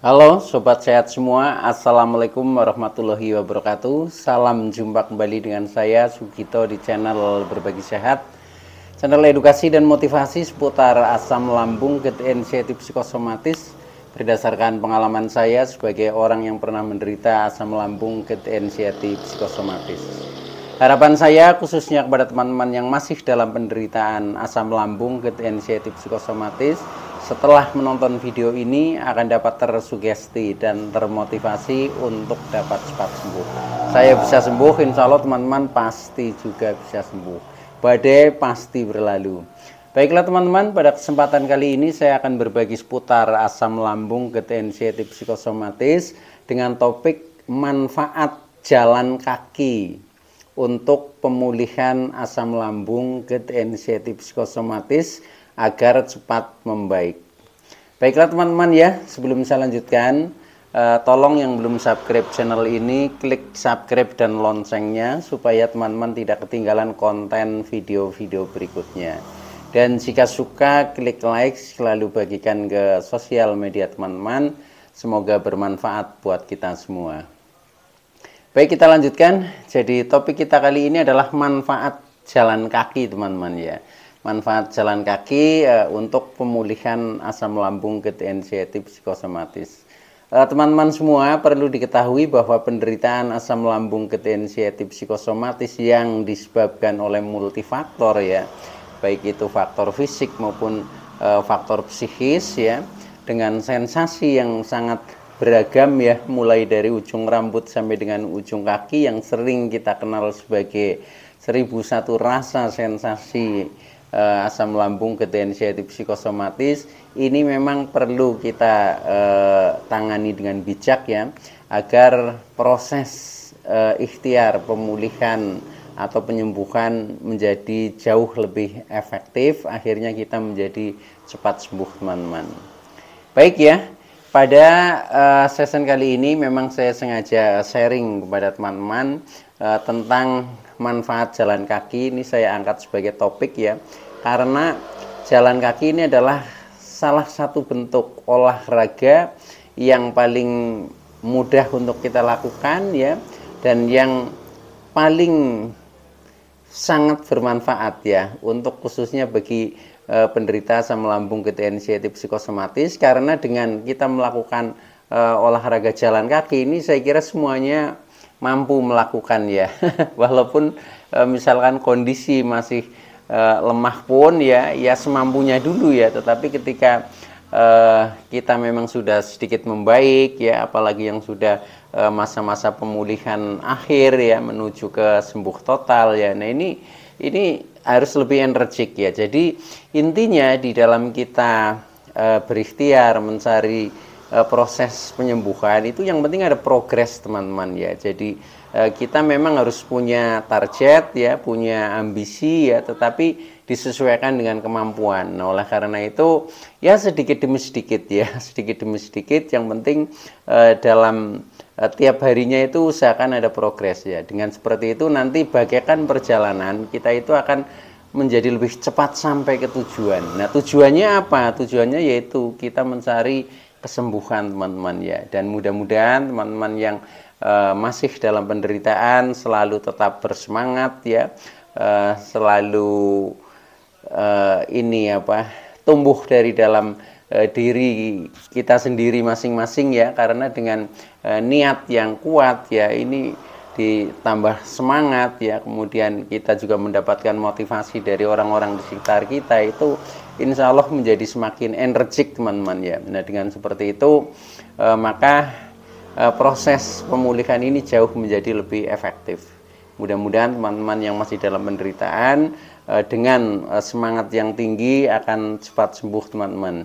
Halo Sobat Sehat semua, Assalamualaikum warahmatullahi wabarakatuh. Salam jumpa kembali dengan saya Sugito di channel Berbagi Sehat, channel edukasi dan motivasi seputar asam lambung, anxiety psikosomatis berdasarkan pengalaman saya sebagai orang yang pernah menderita asam lambung, anxiety psikosomatis. Harapan saya khususnya kepada teman-teman yang masih dalam penderitaan asam lambung, anxiety psikosomatis, setelah menonton video ini akan dapat tersugesti dan termotivasi untuk dapat cepat sembuh. Saya bisa sembuh, insya Allah teman-teman pasti juga bisa sembuh. Badai pasti berlalu. Baiklah teman-teman, pada kesempatan kali ini saya akan berbagi seputar asam lambung, anxiety psikosomatis dengan topik manfaat jalan kaki untuk pemulihan asam lambung, anxiety psikosomatis agar cepat membaik. Baiklah teman-teman ya, sebelum saya lanjutkan, tolong yang belum subscribe channel ini klik subscribe dan loncengnya supaya teman-teman tidak ketinggalan konten video-video berikutnya. Dan jika suka, klik like, selalu bagikan ke sosial media teman-teman. Semoga bermanfaat buat kita semua. Baik, kita lanjutkan. Jadi topik kita kali ini adalah manfaat jalan kaki teman-teman ya. Manfaat jalan kaki untuk pemulihan asam lambung, anxiety psikosomatis. Teman-teman semua perlu diketahui bahwa penderitaan asam lambung, anxiety psikosomatis yang disebabkan oleh multifaktor ya, baik itu faktor fisik maupun faktor psikis ya, dengan sensasi yang sangat beragam ya, mulai dari ujung rambut sampai dengan ujung kaki yang sering kita kenal sebagai 1001 rasa sensasi asam lambung, anxiety psikosomatis. Ini memang perlu kita tangani dengan bijak ya, agar proses ikhtiar pemulihan atau penyembuhan menjadi jauh lebih efektif, akhirnya kita menjadi cepat sembuh teman-teman. Baik ya, pada session kali ini memang saya sengaja sharing kepada teman-teman tentang manfaat jalan kaki. Ini saya angkat sebagai topik ya, karena jalan kaki ini adalah salah satu bentuk olahraga yang paling mudah untuk kita lakukan ya, dan yang paling sangat bermanfaat ya, untuk khususnya bagi penderita asam lambung, anxiety psikosomatis. Karena dengan kita melakukan olahraga jalan kaki ini, saya kira semuanya mampu melakukan ya. Walaupun misalkan kondisi masih lemah pun ya semampunya dulu ya, tetapi ketika kita memang sudah sedikit membaik ya, apalagi yang sudah masa-masa pemulihan akhir ya, menuju ke sembuh total ya. Nah ini harus lebih energik ya. Jadi intinya di dalam kita berikhtiar mencari proses penyembuhan itu, yang penting ada progres teman-teman ya. Jadi kita memang harus punya target ya, punya ambisi ya, tetapi disesuaikan dengan kemampuan. Nah, oleh karena itu ya sedikit demi sedikit ya, sedikit demi sedikit, yang penting dalam tiap harinya itu usahakan ada progres ya. Dengan seperti itu nanti bagaikan perjalanan kita itu akan menjadi lebih cepat sampai ke tujuan. Nah, tujuannya apa? Tujuannya yaitu kita mencari kesembuhan teman-teman ya. Dan mudah-mudahan teman-teman yang masih dalam penderitaan selalu tetap bersemangat ya, selalu tumbuh dari dalam diri kita sendiri masing-masing ya, karena dengan niat yang kuat ya, ini ditambah semangat ya, kemudian kita juga mendapatkan motivasi dari orang-orang di sekitar kita, itu insya Allah menjadi semakin energik teman-teman ya. Nah dengan seperti itu maka proses pemulihan ini jauh menjadi lebih efektif. Mudah-mudahan teman-teman yang masih dalam penderitaan dengan semangat yang tinggi akan cepat sembuh teman-teman.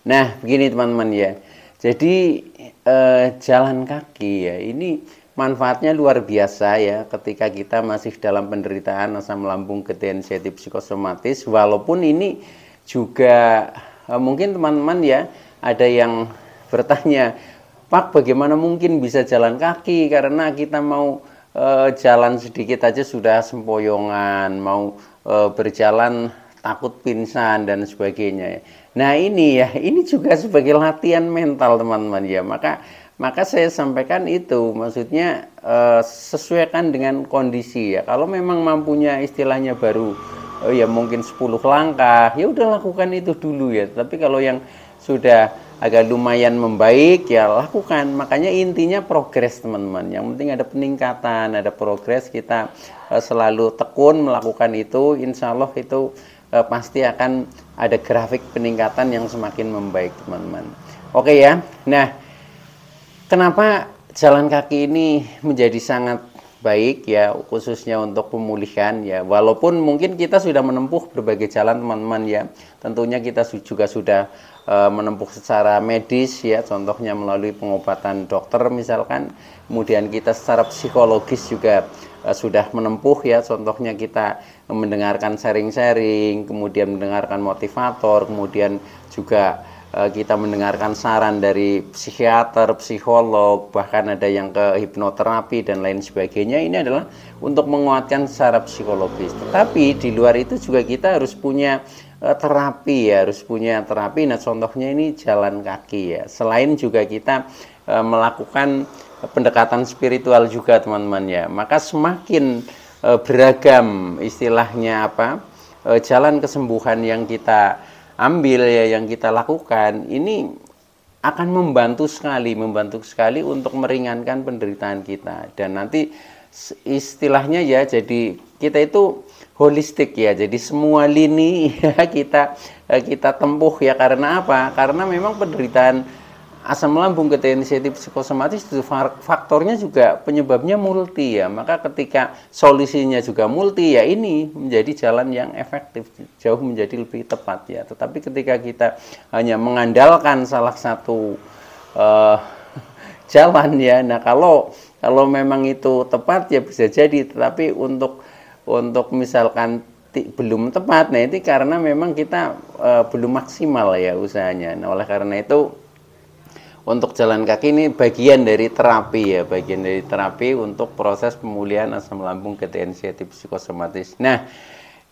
Nah begini teman-teman ya, jadi jalan kaki ya, ini manfaatnya luar biasa ya ketika kita masih dalam penderitaan asam lambung, anxiety psikosomatis. Walaupun ini juga mungkin teman-teman ya ada yang bertanya, Pak bagaimana mungkin bisa jalan kaki, karena kita mau jalan sedikit aja sudah sempoyongan, mau berjalan takut pingsan dan sebagainya. Nah ini ya, ini juga sebagai latihan mental teman-teman ya. Maka saya sampaikan itu, maksudnya sesuaikan dengan kondisi ya. Kalau memang mampunya istilahnya baru ya mungkin 10 langkah, ya udah lakukan itu dulu ya. Tapi kalau yang sudah agak lumayan membaik ya lakukan. Makanya intinya progres teman-teman. Yang penting ada peningkatan, ada progres. Kita selalu tekun melakukan itu, insya Allah itu pasti akan ada grafik peningkatan yang semakin membaik teman-teman. Oke ya. Nah, kenapa jalan kaki ini menjadi sangat baik ya, khususnya untuk pemulihan ya, walaupun mungkin kita sudah menempuh berbagai jalan teman-teman ya. Tentunya kita juga sudah menempuh secara medis ya, contohnya melalui pengobatan dokter misalkan. Kemudian kita secara psikologis juga sudah menempuh ya, contohnya kita mendengarkan sharing-sharing, kemudian mendengarkan motivator, kemudian juga kita mendengarkan saran dari psikiater, psikolog, bahkan ada yang ke hipnoterapi dan lain sebagainya. Ini adalah untuk menguatkan secara psikologis. Tetapi di luar itu juga kita harus punya terapi ya, harus punya terapi. Nah contohnya ini jalan kaki ya. Selain juga kita melakukan pendekatan spiritual juga teman-teman ya. Maka semakin beragam istilahnya jalan kesembuhan yang kita ambil ya, yang kita lakukan ini akan membantu sekali untuk meringankan penderitaan kita. Dan nanti istilahnya ya, jadi kita itu holistik ya, jadi semua lini ya kita tempuh ya. Karena apa? Karena memang penderitaan asam lambung, gejala inisiatif psikosomatis itu faktornya juga penyebabnya multi ya. Maka ketika solusinya juga multi ya, ini menjadi jalan yang efektif, jauh menjadi lebih tepat ya. Tetapi ketika kita hanya mengandalkan salah satu jalan ya, nah kalau memang itu tepat ya bisa jadi, tetapi untuk misalkan belum tepat, nah itu karena memang kita belum maksimal ya usahanya. Nah oleh karena itu untuk jalan kaki ini bagian dari terapi ya, bagian dari terapi untuk proses pemulihan asam lambung, gejala inisiatif psikosomatis. Nah,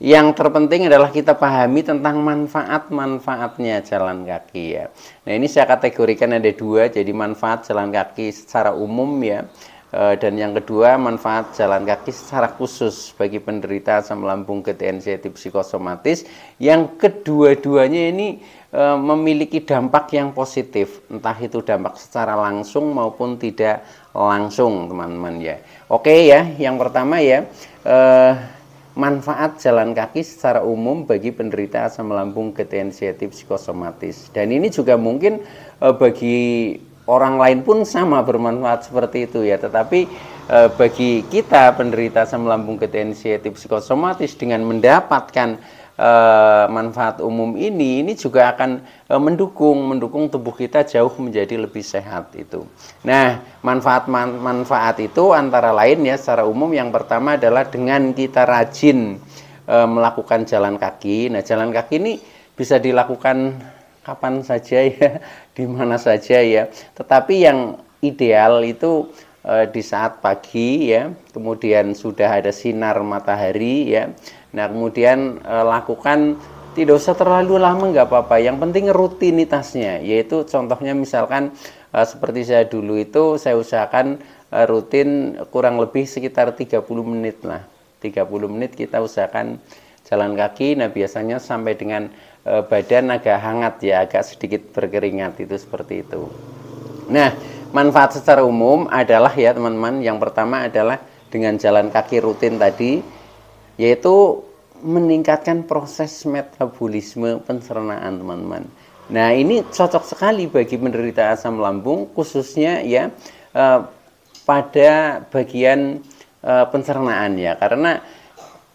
yang terpenting adalah kita pahami tentang manfaat-manfaatnya jalan kaki ya. Nah, ini saya kategorikan ada dua, jadi manfaat jalan kaki secara umum ya. Dan yang kedua, manfaat jalan kaki secara khusus bagi penderita asam lambung, gejala inisiatif psikosomatis. Yang kedua-duanya ini memiliki dampak yang positif, entah itu dampak secara langsung maupun tidak langsung teman-teman ya. Oke ya, yang pertama ya, manfaat jalan kaki secara umum bagi penderita asam lambung, gejala inisiatif psikosomatis. Dan ini juga mungkin bagi orang lain pun sama bermanfaat seperti itu ya. Tetapi bagi kita penderita asam lambung, gejala inisiatif psikosomatis dengan mendapatkan manfaat umum ini juga akan mendukung tubuh kita jauh menjadi lebih sehat itu. Nah, manfaat itu antara lain ya, secara umum yang pertama adalah dengan kita rajin melakukan jalan kaki. Nah, jalan kaki ini bisa dilakukan kapan saja ya, di mana saja ya. Tetapi yang ideal itu di saat pagi ya, kemudian sudah ada sinar matahari ya. Nah kemudian lakukan, tidak usah terlalu lama nggak apa-apa, yang penting rutinitasnya, yaitu contohnya misalkan seperti saya dulu itu saya usahakan rutin kurang lebih sekitar 30 menit lah, 30 menit kita usahakan jalan kaki. Nah biasanya sampai dengan badan agak hangat ya, agak sedikit berkeringat, itu seperti itu. Nah manfaat secara umum adalah ya teman-teman, yang pertama adalah dengan jalan kaki rutin tadi, yaitu meningkatkan proses metabolisme pencernaan teman-teman. Nah ini cocok sekali bagi penderita asam lambung, khususnya ya pada bagian pencernaan ya, karena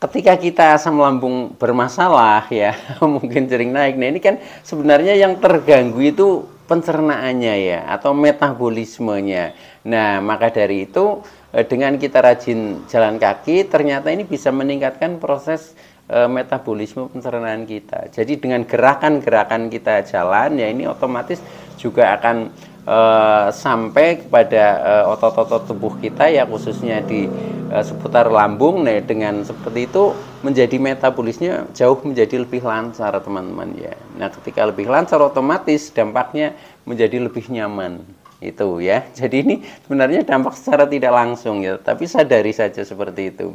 ketika kita asam lambung bermasalah ya mungkin sering naik. Nah ini kan sebenarnya yang terganggu itu pencernaannya ya, atau metabolismenya. Nah maka dari itu dengan kita rajin jalan kaki, ternyata ini bisa meningkatkan proses metabolisme pencernaan kita. Jadi dengan gerakan-gerakan kita jalan ya, ini otomatis juga akan sampai kepada otot-otot tubuh kita ya, khususnya di seputar lambung. Nah dengan seperti itu menjadi metabolisnya jauh menjadi lebih lancar teman-teman ya. Nah ketika lebih lancar otomatis dampaknya menjadi lebih nyaman itu ya. Jadi ini sebenarnya dampak secara tidak langsung ya, tapi sadari saja seperti itu.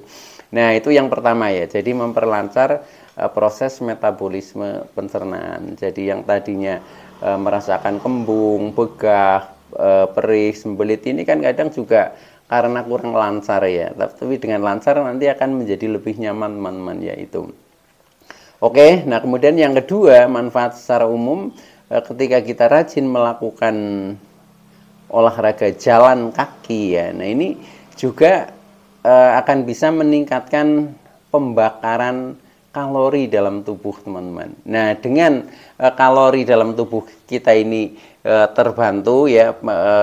Nah itu yang pertama ya, jadi memperlancar proses metabolisme pencernaan. Jadi yang tadinya merasakan kembung, begah, perih, sembelit ini kan kadang juga karena kurang lancar ya, tapi dengan lancar nanti akan menjadi lebih nyaman teman-teman ya itu. Oke, nah kemudian yang kedua manfaat secara umum ketika kita rajin melakukan olahraga jalan kaki ya, nah ini juga akan bisa meningkatkan pembakaran kalori dalam tubuh teman-teman. Nah dengan kalori dalam tubuh kita ini terbantu ya,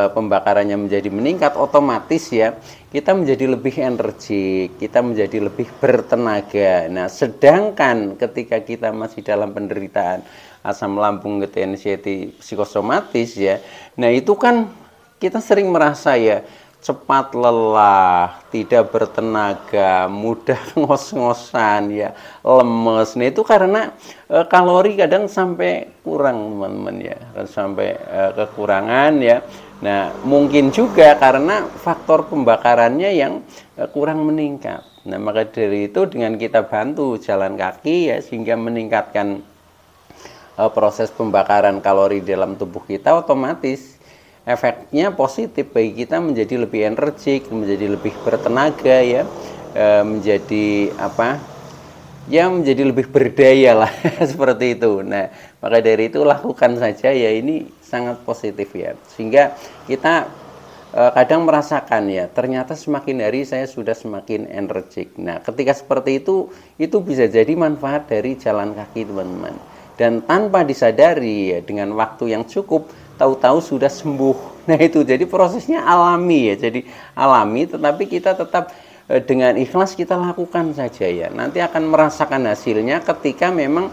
pembakarannya menjadi meningkat, otomatis ya kita menjadi lebih energik, kita menjadi lebih bertenaga. Nah sedangkan ketika kita masih dalam penderitaan asam lambung gitu, anxiety psikosomatis ya, nah itu kan kita sering merasa ya cepat lelah, tidak bertenaga, mudah ngos-ngosan ya, lemes. Nah itu karena kalori kadang sampai kurang teman-teman ya, sampai kekurangan ya. Nah mungkin juga karena faktor pembakarannya yang kurang meningkat. Nah maka dari itu dengan kita bantu jalan kaki ya, sehingga meningkatkan proses pembakaran kalori dalam tubuh kita, otomatis efeknya positif bagi kita, menjadi lebih energik, menjadi lebih bertenaga ya, menjadi apa ya, menjadi lebih berdaya lah seperti itu. Nah maka dari itu lakukan saja ya, ini sangat positif ya, sehingga kita kadang merasakan ya, ternyata semakin hari saya sudah semakin energik. Nah ketika seperti itu bisa jadi manfaat dari jalan kaki teman-teman, dan tanpa disadari ya, dengan waktu yang cukup tahu-tahu sudah sembuh. Nah itu jadi prosesnya alami ya, jadi alami, tetapi kita tetap dengan ikhlas kita lakukan saja ya, nanti akan merasakan hasilnya ketika memang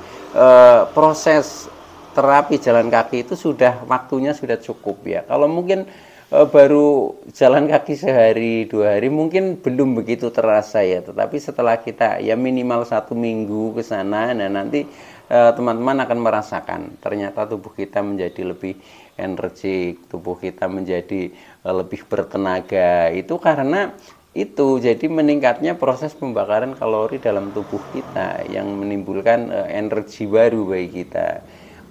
proses terapi jalan kaki itu sudah waktunya sudah cukup ya. Kalau mungkin baru jalan kaki sehari 2 hari mungkin belum begitu terasa ya, tetapi setelah kita ya minimal 1 minggu ke sana, nah nanti teman-teman akan merasakan ternyata tubuh kita menjadi lebih energik, tubuh kita menjadi lebih bertenaga. Itu karena itu jadi meningkatnya proses pembakaran kalori dalam tubuh kita yang menimbulkan energi baru bagi kita.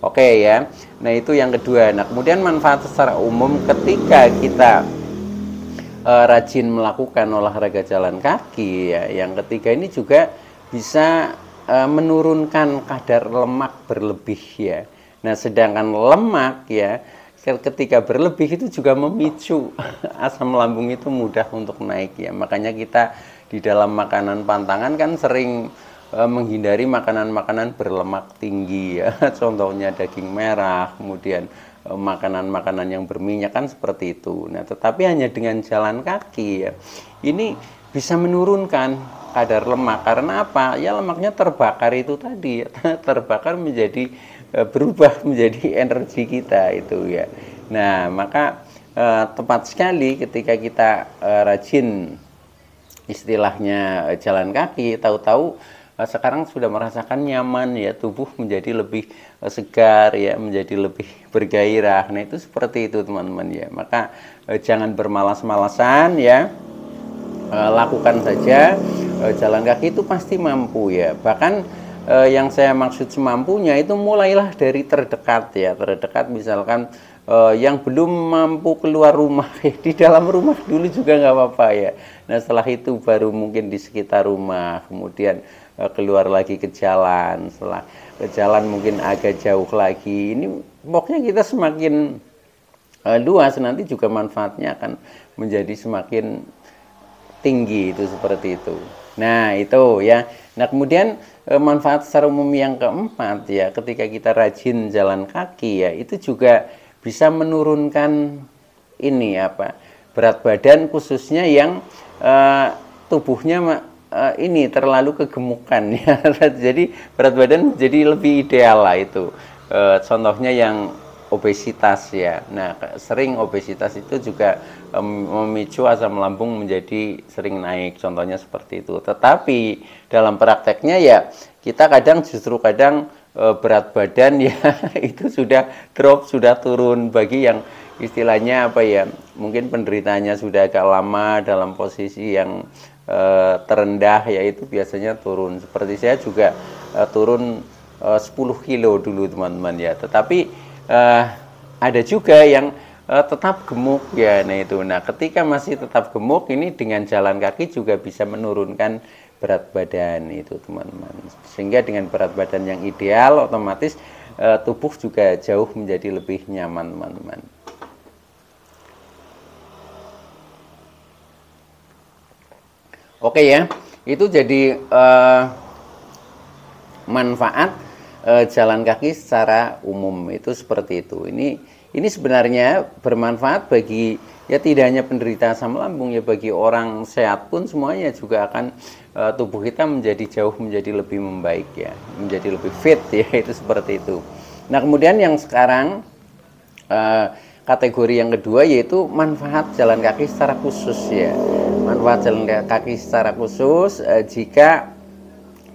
Oke ya, nah itu yang kedua. Nah kemudian manfaat secara umum ketika kita rajin melakukan olahraga jalan kaki ya, yang ketiga ini juga bisa menurunkan kadar lemak berlebih ya. Nah sedangkan lemak ya ketika berlebih itu juga memicu asam lambung itu mudah untuk naik ya. Makanya kita di dalam makanan pantangan kan sering menghindari makanan-makanan berlemak tinggi ya. Contohnya daging merah, kemudian makanan-makanan yang berminyak kan seperti itu. Nah tetapi hanya dengan jalan kaki ya, ini bisa menurunkan kadar lemak. Karena apa? Ya lemaknya terbakar itu tadi, terbakar menjadi berubah menjadi energi kita itu ya. Nah maka tepat sekali ketika kita rajin istilahnya jalan kaki, tahu-tahu sekarang sudah merasakan nyaman ya, tubuh menjadi lebih segar ya, menjadi lebih bergairah. Nah itu seperti itu teman-teman ya. Maka jangan bermalas-malasan ya, lakukan saja. Jalan kaki itu pasti mampu ya. Bahkan yang saya maksud semampunya itu mulailah dari terdekat ya, terdekat misalkan yang belum mampu keluar rumah di dalam rumah dulu juga nggak apa-apa ya. Nah setelah itu baru mungkin di sekitar rumah, kemudian keluar lagi ke jalan, setelah ke jalan mungkin agak jauh lagi. Ini pokoknya kita semakin luas, nanti juga manfaatnya akan menjadi semakin tinggi itu, seperti itu. Nah itu ya. Nah kemudian manfaat secara umum yang keempat ya, ketika kita rajin jalan kaki ya, itu juga bisa menurunkan ini apa, berat badan, khususnya yang tubuhnya ini terlalu kegemukan ya. Jadi berat badan jadi lebih ideal lah itu. Contohnya yang obesitas ya. Nah, sering obesitas itu juga memicu asam lambung menjadi sering naik, contohnya seperti itu. Tetapi dalam prakteknya ya kita kadang berat badan ya itu sudah drop, sudah turun. Bagi yang istilahnya apa ya, mungkin penderitanya sudah agak lama dalam posisi yang terendah, yaitu biasanya turun. Seperti saya juga turun 10 kilo dulu teman-teman ya, tetapi ada juga yang tetap gemuk ya. Nah itu, nah ketika masih tetap gemuk ini dengan jalan kaki juga bisa menurunkan berat badan itu teman-teman, sehingga dengan berat badan yang ideal otomatis tubuh juga jauh menjadi lebih nyaman teman-teman. Oke ya, itu jadi manfaat jalan kaki secara umum itu seperti itu. Ini sebenarnya bermanfaat bagi ya tidak hanya penderita asam lambung ya, bagi orang sehat pun semuanya juga akan tubuh kita menjadi lebih membaik ya, menjadi lebih fit ya, itu seperti itu. Nah kemudian yang sekarang kategori yang kedua yaitu manfaat jalan kaki secara khusus ya. Manfaat jalan kaki secara khusus jika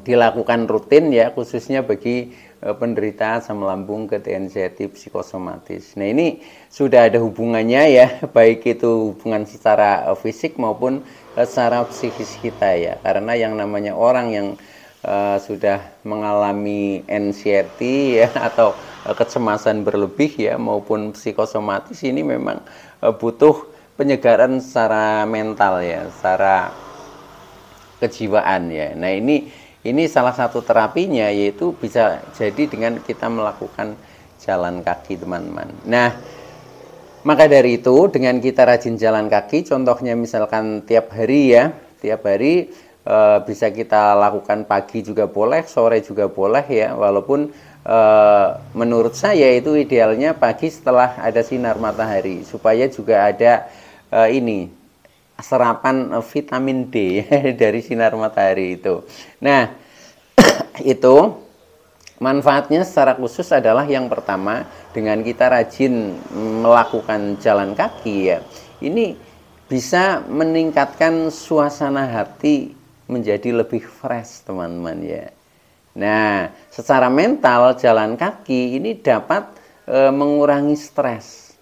dilakukan rutin ya, khususnya bagi penderita asam lambung, TNCT psikosomatis. Nah ini sudah ada hubungannya ya, baik itu hubungan secara fisik maupun secara psikis kita ya, karena yang namanya orang yang sudah mengalami anxiety ya atau kecemasan berlebih ya maupun psikosomatis ini memang butuh penyegaran secara mental ya, secara kejiwaan ya. Nah ini salah satu terapinya, yaitu bisa jadi dengan kita melakukan jalan kaki teman-teman. Nah maka dari itu dengan kita rajin jalan kaki, contohnya misalkan tiap hari ya, tiap hari bisa kita lakukan, pagi juga boleh, sore juga boleh ya, walaupun menurut saya itu idealnya pagi setelah ada sinar matahari, supaya juga ada serapan vitamin D dari sinar matahari itu. Nah itu manfaatnya secara khusus adalah yang pertama, dengan kita rajin melakukan jalan kaki ya, ini bisa meningkatkan suasana hati menjadi lebih fresh teman-teman ya. Nah secara mental jalan kaki ini dapat mengurangi stres,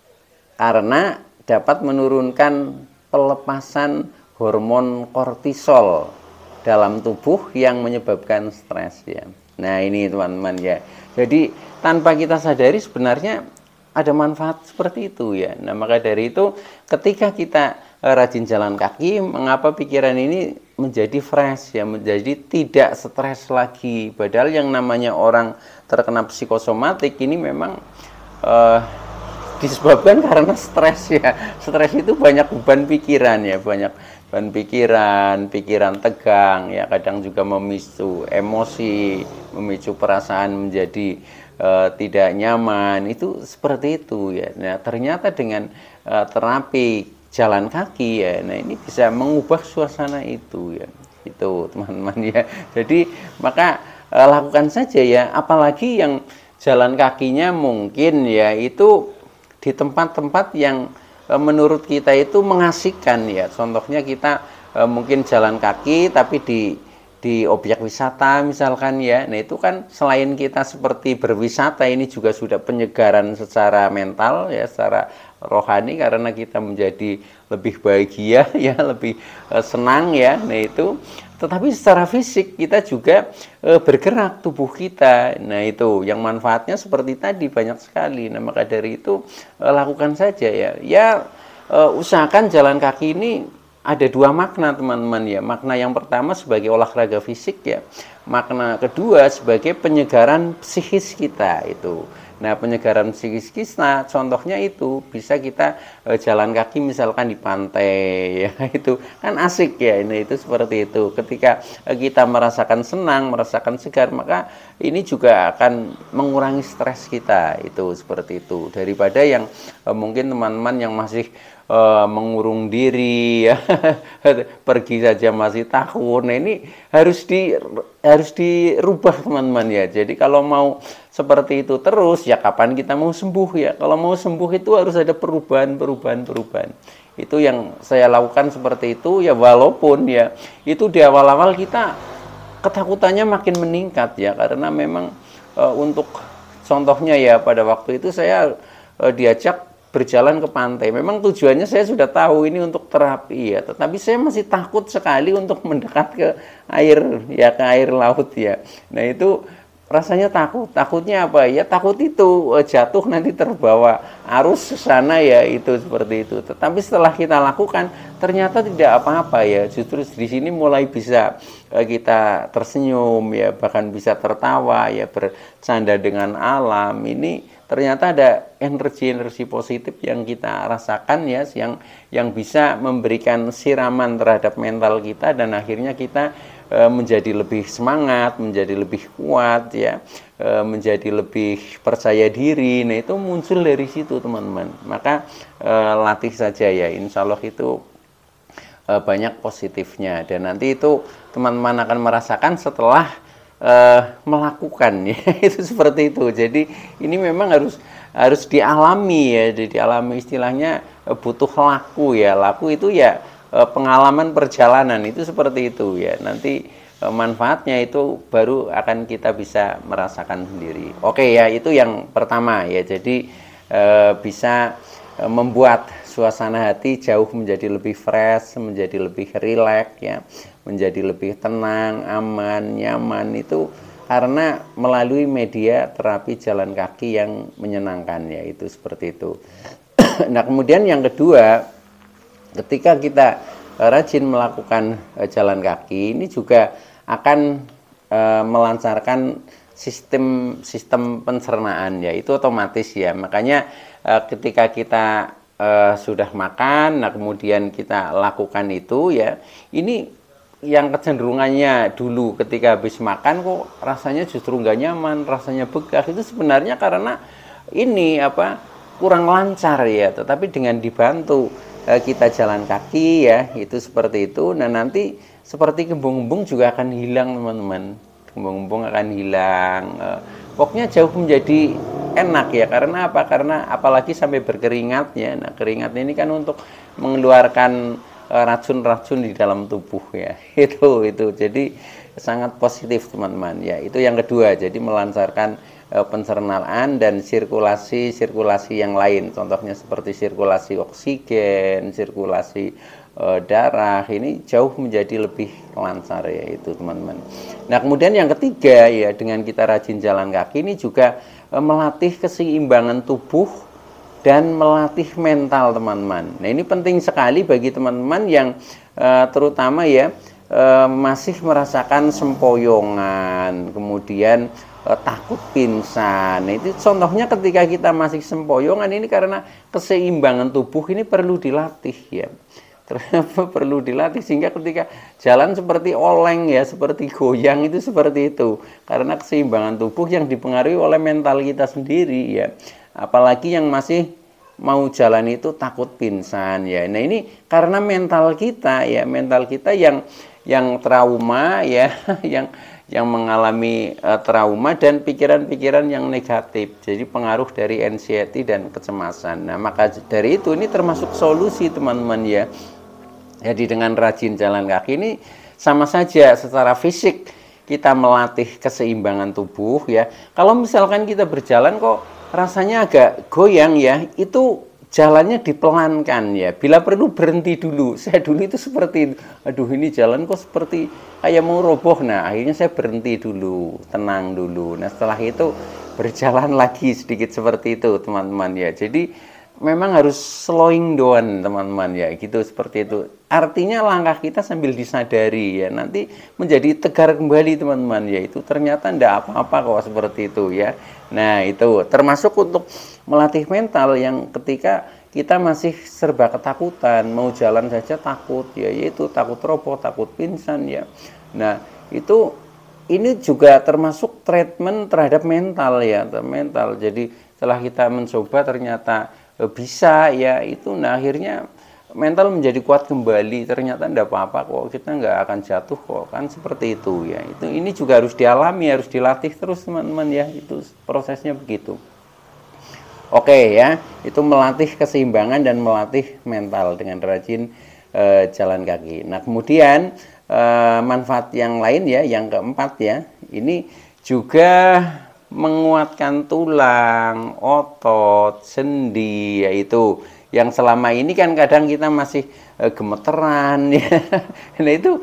karena dapat menurunkan pelepasan hormon kortisol dalam tubuh yang menyebabkan stres ya. Nah ini teman-teman ya, jadi tanpa kita sadari sebenarnya ada manfaat seperti itu ya. Nah maka dari itu ketika kita rajin jalan kaki, mengapa pikiran ini menjadi fresh ya, menjadi tidak stres lagi. Padahal yang namanya orang terkena psikosomatik ini memang disebabkan karena stres ya. Stres itu banyak beban pikiran ya, banyak beban pikiran tegang ya, kadang juga memicu emosi, memicu perasaan menjadi tidak nyaman, itu seperti itu ya. Nah ternyata dengan terapi jalan kaki ya, nah ini bisa mengubah suasana itu ya, itu teman-teman ya. Jadi maka lakukan saja ya, apalagi yang jalan kakinya mungkin ya itu di tempat-tempat yang menurut kita itu mengasihkan ya. Contohnya kita mungkin jalan kaki tapi di objek wisata misalkan ya. Nah itu kan selain kita seperti berwisata, ini juga sudah penyegaran secara mental ya, secara rohani, karena kita menjadi lebih bahagia ya, lebih senang ya. Nah itu, tetapi secara fisik kita juga bergerak tubuh kita. Nah itu yang manfaatnya seperti tadi banyak sekali. Nah maka dari itu lakukan saja ya. Ya usahakan jalan kaki ini ada dua makna teman-teman ya. Makna yang pertama sebagai olahraga fisik ya. Makna kedua sebagai penyegaran psikis kita itu. Nah penyegaran psikis kita contohnya itu bisa kita jalan kaki misalkan di pantai ya, itu kan asik ya. Ini itu seperti itu. Ketika kita merasakan senang, merasakan segar, maka ini juga akan mengurangi stres kita, itu seperti itu. Daripada yang mungkin teman-teman yang masih mengurung diri ya, pergi saja masih takut. Nah, ini harus dirubah teman-teman ya. Jadi kalau mau seperti itu terus ya kapan kita mau sembuh ya? Kalau mau sembuh itu harus ada perubahan. Itu yang saya lakukan seperti itu ya, walaupun ya itu di awal-awal kita ketakutannya makin meningkat ya, karena memang untuk contohnya ya, pada waktu itu saya diajak berjalan ke pantai. Memang tujuannya saya sudah tahu ini untuk terapi ya, tetapi saya masih takut sekali untuk mendekat ke air ya, ke air laut ya. Nah, itu rasanya takutnya apa ya, takut itu jatuh nanti terbawa arus ke sana ya, itu seperti itu. Tetapi setelah kita lakukan ternyata tidak apa-apa ya, justru di sini mulai bisa kita tersenyum ya, bahkan bisa tertawa ya, bercanda dengan alam. Ini ternyata ada energi positif yang kita rasakan ya, yang bisa memberikan siraman terhadap mental kita, dan akhirnya kita menjadi lebih semangat, menjadi lebih kuat ya, menjadi lebih percaya diri. Nah, itu muncul dari situ teman-teman. Maka latih saja ya, insya Allah itu banyak positifnya, dan nanti itu teman-teman akan merasakan setelah melakukan ya. Itu seperti itu. Jadi ini memang harus dialami ya, dialami, istilahnya butuh laku ya. Laku itu ya pengalaman perjalanan, itu seperti itu ya. Nanti manfaatnya itu baru akan kita bisa merasakan sendiri. Oke ya, itu yang pertama ya. Jadi bisa membuat suasana hati jauh menjadi lebih fresh, menjadi lebih rileks ya, menjadi lebih tenang, aman, nyaman, itu karena melalui media terapi jalan kaki yang menyenangkan ya, itu seperti itu. Nah, kemudian yang kedua, ketika kita rajin melakukan jalan kaki, ini juga akan melancarkan sistem pencernaan ya, itu otomatis ya. Makanya ketika kita sudah makan, nah kemudian kita lakukan itu ya, ini yang kecenderungannya dulu ketika habis makan kok rasanya justru nggak nyaman, rasanya begah, itu sebenarnya karena ini apa, kurang lancar ya. Tetapi dengan dibantu kita jalan kaki ya, itu seperti itu. Nah, nanti seperti kembung-kembung juga akan hilang teman-teman, kembung-kembung akan hilang, pokoknya jauh menjadi enak ya. Karena apa? Karena apalagi sampai berkeringat ya. Nah, keringat ini kan untuk mengeluarkan racun-racun di dalam tubuh ya. Itu jadi sangat positif teman-teman ya. Itu yang kedua, jadi melancarkan pencernaan dan sirkulasi yang lain. Contohnya seperti sirkulasi oksigen, sirkulasi darah, ini jauh menjadi lebih lancar ya, itu teman-teman. Nah, kemudian yang ketiga ya, dengan kita rajin jalan kaki ini juga melatih keseimbangan tubuh dan melatih mental teman-teman. Nah, ini penting sekali bagi teman-teman yang terutama ya masih merasakan sempoyongan, kemudian takut pingsan. Nah, itu contohnya ketika kita masih sempoyongan ini karena keseimbangan tubuh ini perlu dilatih ya. Ternyata perlu dilatih, sehingga ketika jalan seperti oleng ya, seperti goyang, itu seperti itu. Karena keseimbangan tubuh yang dipengaruhi oleh mental kita sendiri ya. Apalagi yang masih mau jalan itu takut pingsan ya. Nah, ini karena mental kita ya, mental kita yang trauma ya, yang mengalami trauma dan pikiran-pikiran yang negatif. Jadi pengaruh dari anxiety dan kecemasan. Nah, maka dari itu ini termasuk solusi teman-teman ya. Jadi dengan rajin jalan kaki ini sama saja secara fisik kita melatih keseimbangan tubuh ya. Kalau misalkan kita berjalan kok rasanya agak goyang ya, itu jalannya dipelankan ya. Bila perlu berhenti dulu. Saya dulu itu seperti itu. Aduh, ini jalan kok seperti kayak mau roboh. Nah, akhirnya saya berhenti dulu, tenang dulu. Nah, setelah itu berjalan lagi sedikit seperti itu teman-teman ya. Jadi memang harus slowing down teman-teman ya, gitu, seperti itu. Artinya langkah kita sambil disadari ya, nanti menjadi tegar kembali teman-teman ya. Itu ternyata tidak apa-apa kok, seperti itu ya. Nah, itu termasuk untuk melatih mental yang ketika kita masih serba ketakutan, mau jalan saja takut ya, yaitu takut roboh, takut pingsan ya. Nah, itu ini juga termasuk treatment terhadap mental ya, mental. Jadi setelah kita mencoba ternyata bisa ya, itu nah akhirnya mental menjadi kuat kembali, ternyata enggak apa-apa kok, kita nggak akan jatuh kok, kan seperti itu ya. Ini juga harus dialami, harus dilatih terus teman-teman ya, itu prosesnya begitu. Oke ya, itu melatih keseimbangan dan melatih mental dengan rajin jalan kaki. Nah kemudian manfaat yang lain ya, yang keempat ya, ini juga menguatkan tulang, otot, sendi, yaitu yang selama ini kan kadang kita masih gemeteran ya. Nah itu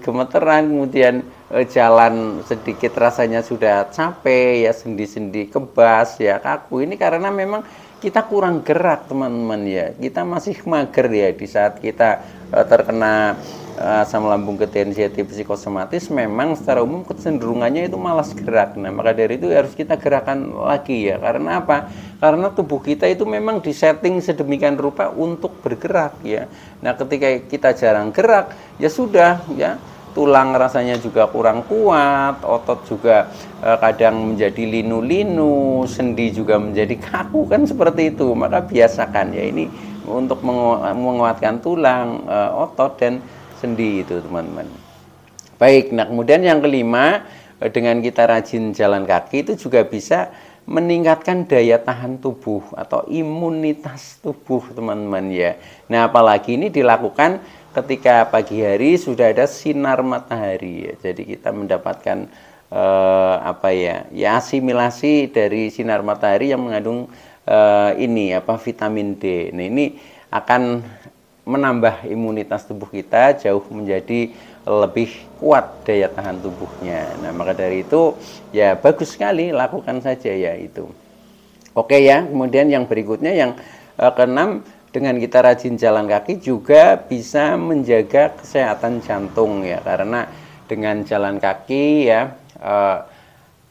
gemeteran, kemudian jalan sedikit rasanya sudah capek ya, sendi-sendi kebas ya, kaku. Ini karena memang kita kurang gerak teman-teman ya, kita masih mager ya. Di saat kita terkena asam lambung ketensiatif psikosomatis, memang secara umum kecenderungannya itu malas gerak. Nah maka dari itu harus kita gerakan lagi ya. Karena apa? Karena tubuh kita itu memang disetting sedemikian rupa untuk bergerak ya. Nah ketika kita jarang gerak ya sudah ya, tulang rasanya juga kurang kuat, otot juga kadang menjadi linu-linu, sendi juga menjadi kaku, kan seperti itu. Maka biasakan ya, ini untuk menguatkan tulang, otot dan sendi itu teman-teman. Baik, nah kemudian yang kelima, dengan kita rajin jalan kaki itu juga bisa meningkatkan daya tahan tubuh atau imunitas tubuh teman-teman ya. Nah apalagi ini dilakukan ketika pagi hari sudah ada sinar matahari ya. Jadi kita mendapatkan asimilasi dari sinar matahari yang mengandung vitamin D. Nah ini akan menambah imunitas tubuh kita, jauh menjadi lebih kuat daya tahan tubuhnya. Nah maka dari itu ya bagus sekali, lakukan saja ya itu. Oke ya, kemudian yang berikutnya yang keenam, dengan kita rajin jalan kaki juga bisa menjaga kesehatan jantung ya, karena dengan jalan kaki ya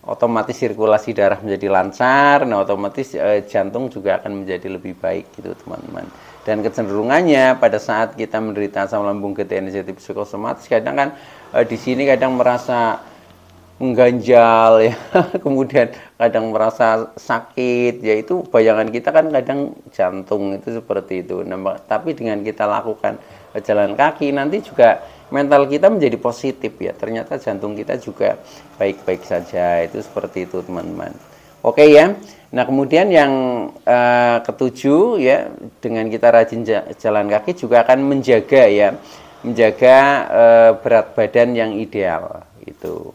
otomatis sirkulasi darah menjadi lancar. Nah otomatis jantung juga akan menjadi lebih baik gitu teman-teman. Dan kecenderungannya pada saat kita menderita asam lambung ketensiatif psikosomatis, kadang kan di sini kadang merasa mengganjal ya, kemudian kadang merasa sakit, yaitu bayangan kita kan kadang jantung itu seperti itu. Nah, tapi dengan kita lakukan jalan kaki nanti juga mental kita menjadi positif ya, ternyata jantung kita juga baik-baik saja, itu seperti itu teman-teman. Oke ya. Nah kemudian yang ketujuh ya, dengan kita rajin jalan kaki juga akan menjaga ya, berat badan yang ideal itu.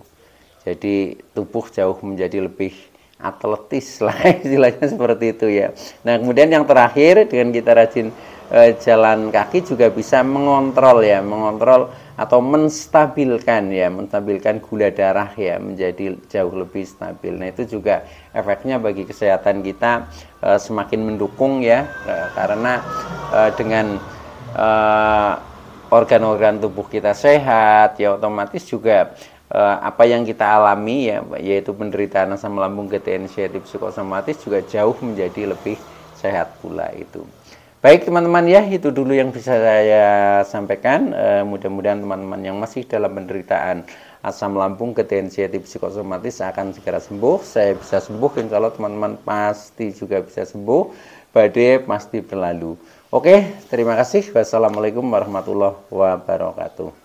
Jadi tubuh jauh menjadi lebih atletis lah istilahnya seperti itu ya. Nah kemudian yang terakhir, dengan kita rajin jalan kaki juga bisa mengontrol atau menstabilkan gula darah ya, menjadi jauh lebih stabil. Nah itu juga efeknya bagi kesehatan kita semakin mendukung ya, karena dengan organ-organ tubuh kita sehat ya, otomatis juga apa yang kita alami ya, yaitu penderitaan asam lambung ketensiatif psikosomatis juga jauh menjadi lebih sehat pula itu. Baik teman-teman ya, itu dulu yang bisa saya sampaikan. Mudah-mudahan teman-teman yang masih dalam penderitaan asam lambung ketensiatif psikosomatis akan segera sembuh. Saya bisa sembuh, insya Allah teman-teman pasti juga bisa sembuh. Badai pasti berlalu. Oke, terima kasih. Wassalamualaikum warahmatullahi wabarakatuh.